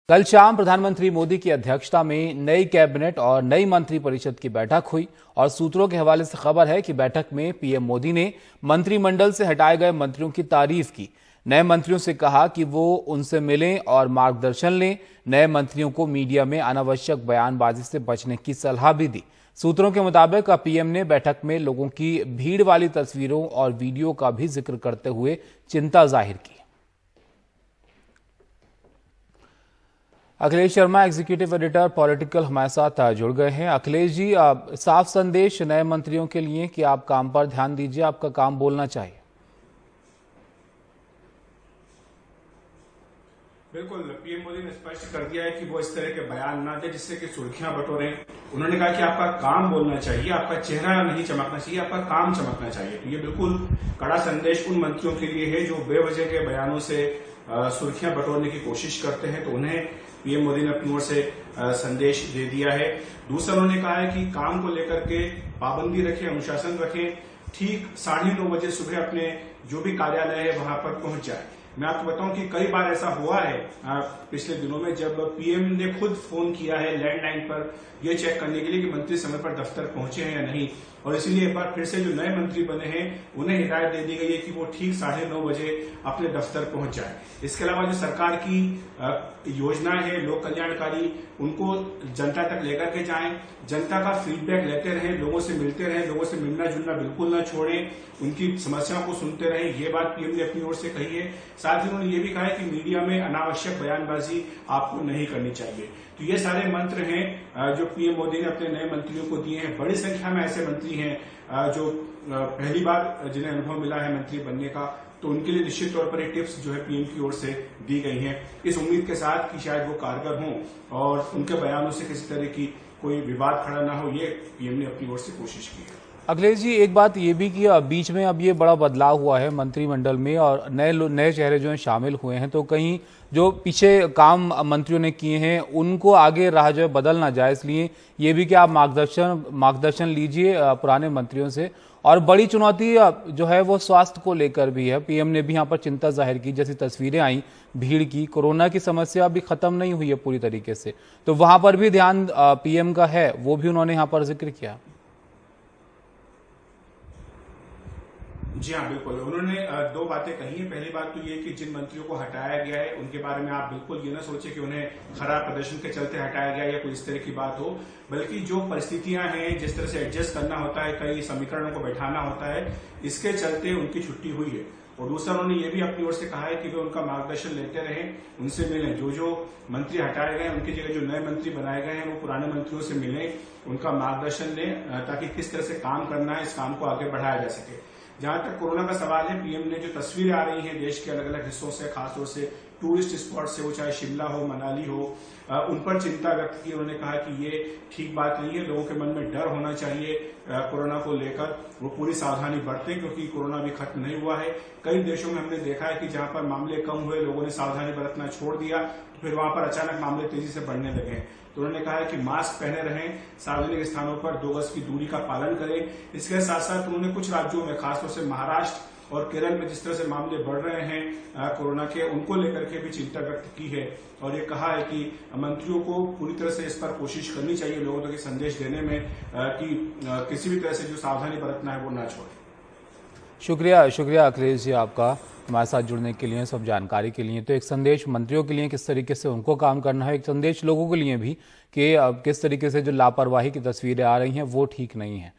कल शाम प्रधानमंत्री मोदी की अध्यक्षता में नई कैबिनेट और नई मंत्रिपरिषद की बैठक हुई और सूत्रों के हवाले से खबर है कि बैठक में पीएम मोदी ने मंत्रिमंडल से हटाए गए मंत्रियों की तारीफ की। नए मंत्रियों से कहा कि वो उनसे मिलें और मार्गदर्शन लें। नए मंत्रियों को मीडिया में अनावश्यक बयानबाजी से बचने की सलाह भी दी। सूत्रों के मुताबिक पीएम ने बैठक में लोगों की भीड़ वाली तस्वीरों और वीडियो का भी जिक्र करते हुए चिंता जाहिर की। Akhilesh Sharma executive editor political हमारे साथ जुड़ गए हैं। अखिलेश जी, साफ संदेश नए मंत्रियों के लिए कि आप काम पर ध्यान दीजिए, आपका काम बोलना चाहिए। बिल्कुल, पीएम मोदी ने स्पष्ट कर दिया है कि वो इस तरह के बयान ना दे जिससे कि सुर्खियां बटोरें। उन्होंने कहा कि आपका काम बोलना चाहिए, आपका चेहरा नहीं चमकना चाहिए, आपका काम चमकना चाहिए। तो ये बिल्कुल कड़ा संदेश उन मंत्रियों के लिए है जो बेवजह के बयानों से सुर्खियां बटोरने की कोशिश करते हैं। तो उन्हें पीएम मोदी ने अपनी ओर से संदेश दे दिया है। दूसरा, उन्होंने कहा है कि काम को लेकर के पाबंदी रखें, अनुशासन रखें, ठीक 9:30 बजे सुबह अपने जो भी कार्यालय है वहां पर पहुंच जाए। मैं आपको बताऊं कि कई बार ऐसा हुआ है पिछले दिनों में, जब पीएम ने खुद फोन किया है लैंडलाइन पर यह चेक करने के लिए कि मंत्री समय पर दफ्तर पहुंचे हैं या नहीं। और इसीलिए एक बार फिर से जो नए मंत्री बने हैं उन्हें हिदायत दे दी गई है कि वो ठीक 9:30 बजे अपने दफ्तर पहुंच जाए। इसके अलावा जो सरकार की योजनाएं हैं लोक कल्याणकारी, उनको जनता तक लेकर के जाएं, जनता का फीडबैक लेते रहें, लोगों से मिलते रहें, लोगों से मिलना जुलना बिल्कुल न छोड़ें, उनकी समस्याओं को सुनते रहें। ये बात पीएम ने अपनी ओर से कही है। साथ ही उन्होंने ये भी कहा है कि मीडिया में अनावश्यक बयानबाजी आपको नहीं करनी चाहिए। तो ये सारे मंत्र हैं जो पीएम मोदी ने अपने नए मंत्रियों को दिए हैं। बड़ी संख्या में ऐसे मंत्री हैं जो पहली बार जिन्हें अनुभव मिला है मंत्री बनने का, तो उनके लिए निश्चित तौर पर ये टिप्स जो है पीएम की ओर से दी गई हैं, इस उम्मीद के साथ कि शायद वो कारगर हों और उनके बयानों से किसी तरह की कोई विवाद खड़ा ना हो। ये पीएम ने अपनी ओर से कोशिश की है। अखिलेश जी, एक बात ये भी कि बीच में अब ये बड़ा बदलाव हुआ है मंत्रिमंडल में और नए चेहरे जो हैं शामिल हुए हैं, तो कहीं जो पीछे काम मंत्रियों ने किए हैं उनको आगे राह जो है बदल ना जाए, इसलिए ये भी कि आप मार्गदर्शन लीजिए पुराने मंत्रियों से। और बड़ी चुनौती जो है वो स्वास्थ्य को लेकर भी है। पीएम ने भी यहाँ पर चिंता जाहिर की, जैसी तस्वीरें आई भीड़ की। कोरोना की समस्या अभी खत्म नहीं हुई है पूरी तरीके से, तो वहां पर भी ध्यान पीएम का है, वो भी उन्होंने यहाँ पर जिक्र किया। जी हाँ, बिल्कुल, उन्होंने दो बातें कही हैं। पहली बात तो ये कि जिन मंत्रियों को हटाया गया है उनके बारे में आप बिल्कुल ये ना सोचे कि उन्हें खराब प्रदर्शन के चलते हटाया गया या कोई इस तरह की बात हो, बल्कि जो परिस्थितियां हैं, जिस तरह से एडजस्ट करना होता है, कई समीकरणों को बैठाना होता है, इसके चलते उनकी छुट्टी हुई है। और दूसरा, उन्होंने ये भी अपनी ओर से कहा है कि वे उनका मार्गदर्शन लेते रहें, उनसे मिलें। जो मंत्री हटाए गए उनकी जगह जो नए मंत्री बनाए गए हैं वो पुराने मंत्रियों से मिलें, उनका मार्गदर्शन लें, ताकि किस तरह से काम करना है, इस काम को आगे बढ़ाया जा सके। जहां तक कोरोना का सवाल है, पीएम ने जो तस्वीरें आ रही हैं देश के अलग अलग हिस्सों से, खासतौर से टूरिस्ट स्पॉट से, वो चाहे शिमला हो, मनाली हो, उन पर चिंता व्यक्त की। उन्होंने कहा कि ये ठीक बात नहीं है, लोगों के मन में डर होना चाहिए कोरोना को लेकर, वो पूरी सावधानी बरतें क्योंकि कोरोना भी खत्म नहीं हुआ है। कई देशों में हमने देखा है कि जहां पर मामले कम हुए, लोगों ने सावधानी बरतना छोड़ दिया, तो फिर वहां पर अचानक मामले तेजी से बढ़ने लगे। तो उन्होंने कहा है कि मास्क पहने रहें, सार्वजनिक स्थानों पर 2 गज की दूरी का पालन करें। इसके साथ साथ उन्होंने कुछ राज्यों में, खासतौर से महाराष्ट्र और केरल में जिस तरह से मामले बढ़ रहे हैं कोरोना के, उनको लेकर के भी चिंता व्यक्त की है। और ये कहा है कि मंत्रियों को पूरी तरह से इस पर कोशिश करनी चाहिए लोगों तक संदेश देने में कि किसी भी तरह से जो सावधानी बरतना है वो ना छोड़े। शुक्रिया अखिलेश जी आपका हमारे साथ जुड़ने के लिए, सब जानकारी के लिए। तो एक संदेश मंत्रियों के लिए किस तरीके से उनको काम करना है, एक संदेश लोगों के लिए भी कि किस तरीके से जो लापरवाही की तस्वीरें आ रही हैं वो ठीक नहीं है।